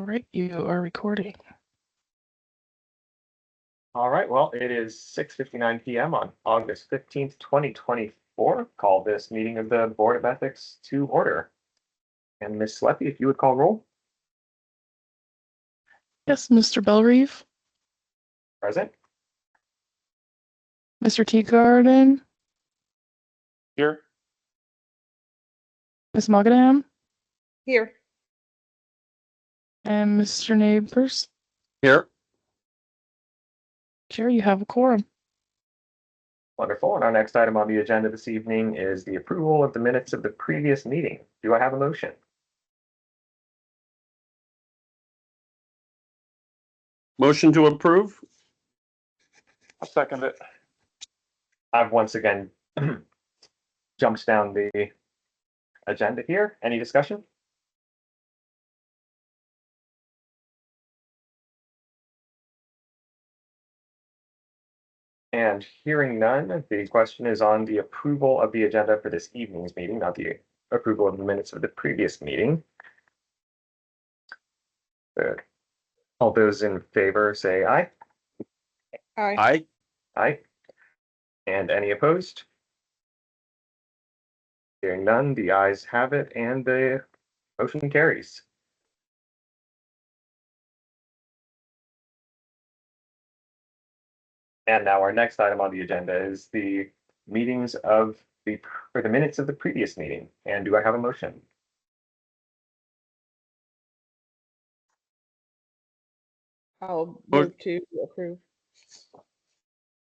right, you are recording. All right, well, it is 6:59 p.m. on August 15th, 2024. Call this meeting of the Board of Ethics to order. And Ms. Sleppy, if you would call roll. Yes, Mr. Bellerive, Present. Mr. Teagarden, Here. Ms. Mogadam, Here. and Mr. Neighbors. Here. Chair, you have a quorum. Wonderful. And our next item on the agenda this evening is the approval of the minutes of the previous meeting. Do I have a motion? Motion to approve? I'll second it. I've once again jumped down the agenda here. Any discussion? And hearing none, the question is on the approval of the agenda for this evening's meeting, not the approval of the minutes of the previous meeting. Good. All those in favor say aye. Aye. Aye. Aye. And any opposed? Hearing none, the ayes have it and the motion carries. And now our next item on the agenda is the meetings of the minutes of the previous meeting. And do I have a motion? I'll move to approve.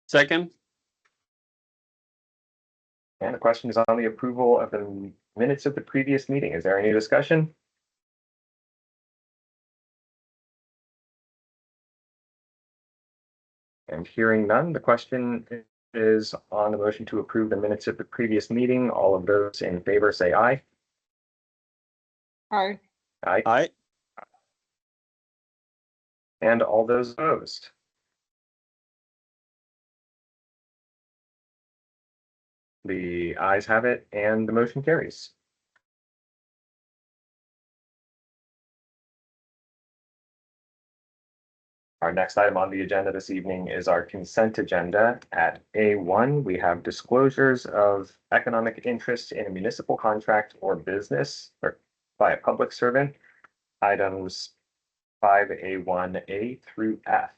Second? And the question is on the approval of the minutes of the previous meeting. Is there any discussion? And hearing none, the question is on the motion to approve the minutes of the previous meeting. All of those in favor say aye. Aye. Aye. Aye. And all those opposed. The ayes have it and the motion carries. Our next item on the agenda this evening is our consent agenda. At A1, we have disclosures of economic interest in a municipal contract or business or by a public servant. Items 5A1A through F.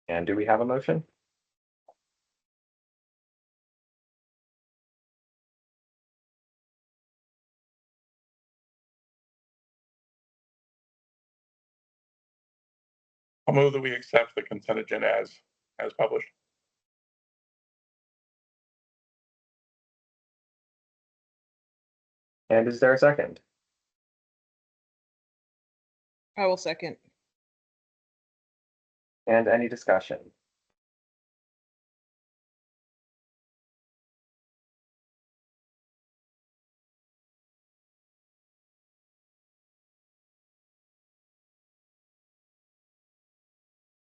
And do we have a motion? I'll move that we accept the consent agenda as published. And is there a second? I will second. And any discussion?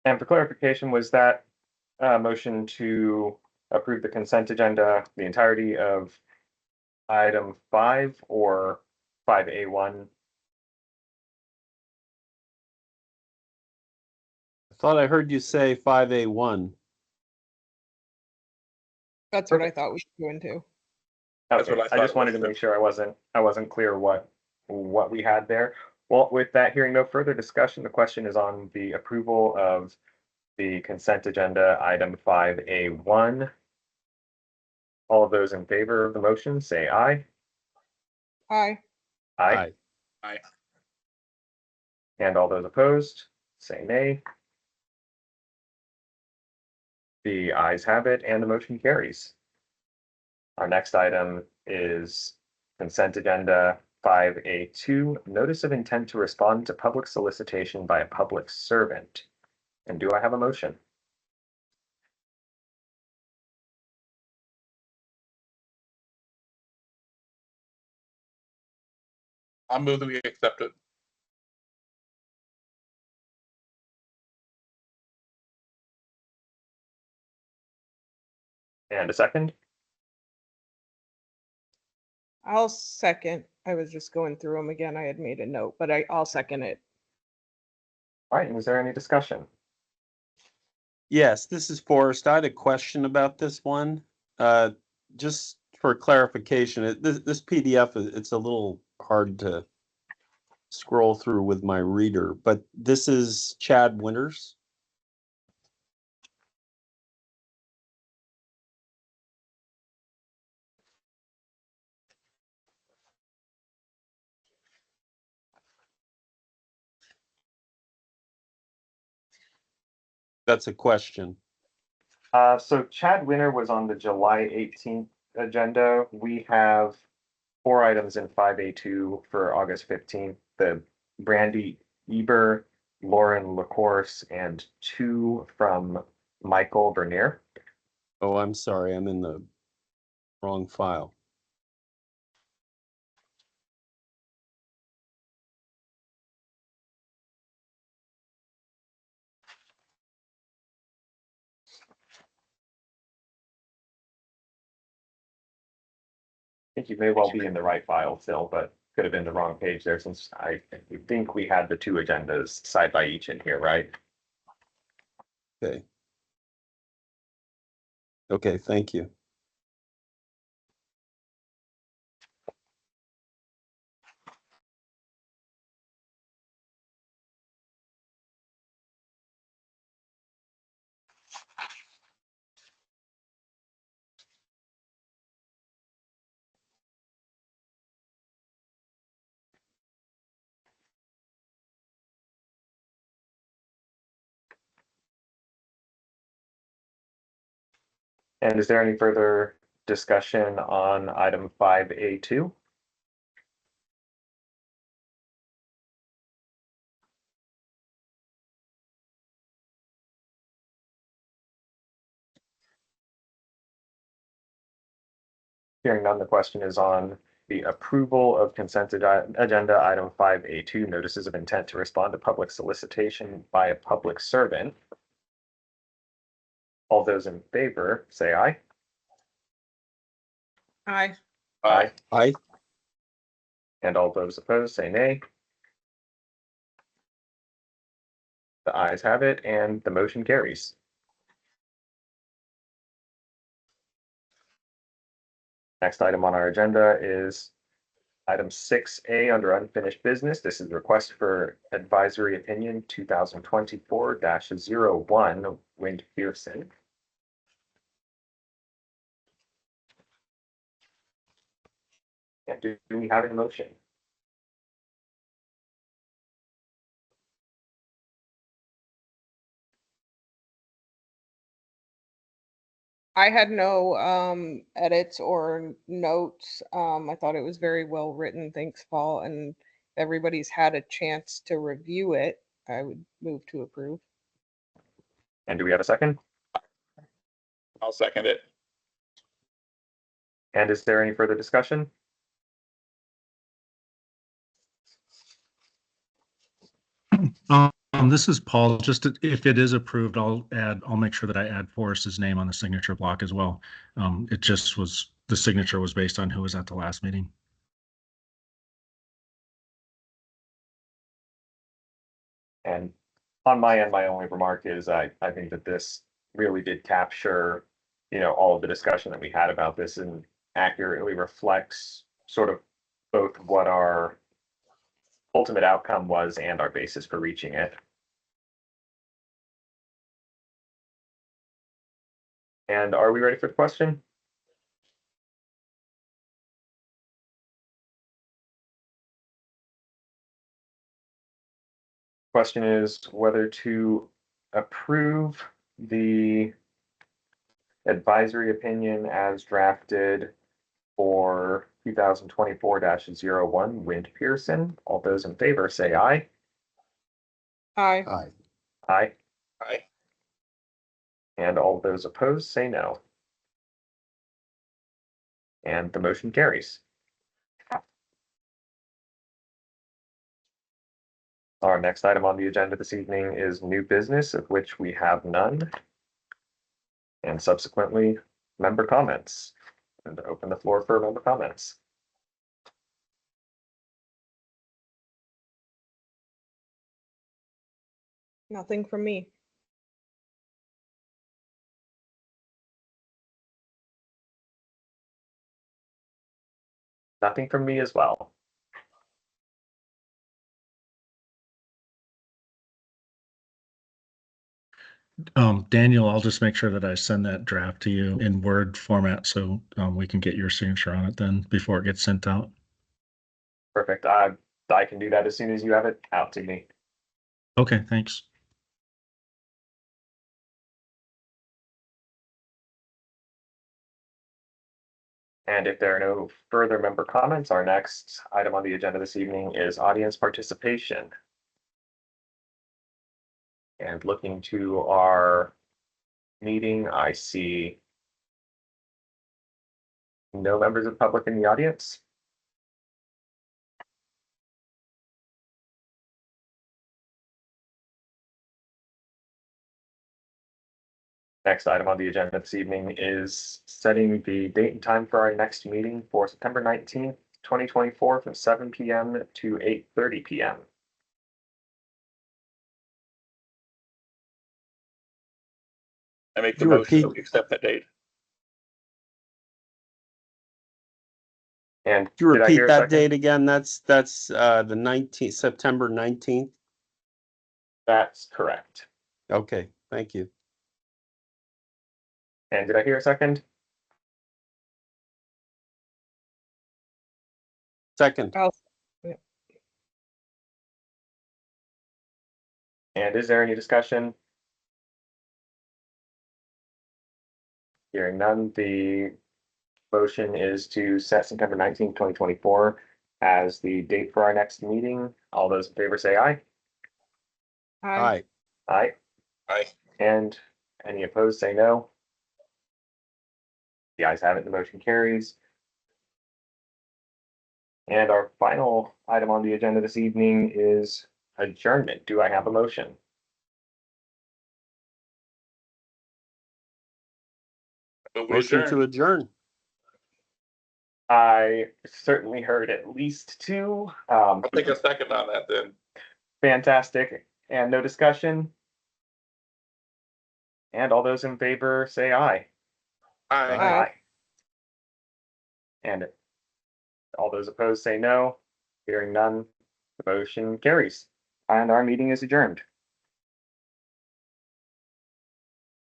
And for clarification, was that motion to approve the consent agenda, the entirety of item 5 or 5A1? I thought I heard you say 5A1. That's what I thought we should go into. That's Okay, what I I thought just wanted was to make sure I wasn't clear what we had there. Well, with that, hearing no further discussion, the question is on the approval of the consent agenda, item 5A1. All of those in favor of the motion, say aye. Aye. Aye. Aye. And all those opposed, say nay. The ayes have it and the motion carries. Our next item is consent agenda 5A2, notice of intent to respond to public solicitation by a public servant. And do I have a motion? I'll move that we accept it. And a second? I'll second. I was just going through them again. I had made a note, but I'll second it. All right, and is there any discussion? Yes, this is Forrest. I had a question about this one. Just for clarification, this PDF, it's a little hard to scroll through with my reader, but this is Chad Winters. That's a question. So Chad Winter was on the July 18th agenda. We have 4 items in 5A2 for August 15th. The Brandy Eber, Lauren LaCourse, and 2 from Michael Bernier. Oh, I'm sorry, I'm in the wrong file. I think you may well be in the right file still, but could have been the wrong page there since I think we had the 2 agendas side by each in here, right? Okay. Okay, thank you. And is there any further discussion on item 5A2? Hearing none, the question is on the approval of consent agenda item 5A2, notices of intent to respond to public solicitation by a public servant. All those in favor, say aye. Aye. Aye. Aye. And all those opposed, say nay. The ayes have it, and the motion carries. Next item on our agenda is item 6A under unfinished business. This is request for advisory opinion 2024-01 Wind Pearson. And do we have a motion? I had no edits or notes. I thought it was very well written. Thanks, Paul. And everybody's had a chance to review it. I would move to approve. And do we have a second? I'll second it. And is there any further discussion? This is Paul. Just if it is approved, I'll make sure that I add Forrest's name on the signature block as well. It just was, the signature was based on who was at the last meeting. And on my end, my only remark is I think that this really did capture, all of the discussion that we had about this and accurately reflects sort of both what our ultimate outcome was and our basis for reaching it. And are we ready for the question? Question is whether to approve the advisory opinion as drafted for 2024-01 Wind Pearson. All those in favor say aye. Aye. Aye. Aye. Aye. And all those opposed say no. And the motion carries. Our next item on the agenda this evening is new business, of which we have none. And subsequently, member comments? And open the floor for member comments. Nothing from me. Nothing from me as well. Daniel, I'll just make sure that I send that draft to you in Word format so we can get your signature on it then before it gets sent out. Perfect. I can do that as soon as you have it out to me. Okay, thanks. And if there are no further member comments, our next item on the agenda this evening is audience participation. And looking to our meeting, I see no members of the public in the audience. Next item on the agenda this evening is setting the date and time for our next meeting for September 19th, 2024 from 7 p.m. to 8:30 p.m. I make the You motion that repeat- we accept that date. And Could you did I repeat hear a that second? date again? That's the 19th, September 19th. That's correct. Okay, thank you. And did I hear a second? Second, I'll, And is there any discussion? Hearing none, the motion is to set September 19th, 2024 as the date for our next meeting. All those in favor say aye. aye. Aye. Aye. And any opposed say no. The ayes have it, the motion carries. And our final item on the agenda this evening is adjournment. Do I have a motion? Move we Motion adjourn. to adjourn. I certainly heard at least two. I'll take a second on that then. Fantastic. And no discussion? And all those in favor say aye. Aye. Aye. And all those opposed say no. Hearing none, the motion carries. And our meeting is adjourned.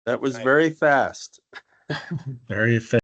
That was Aye. very fast. Very efficient.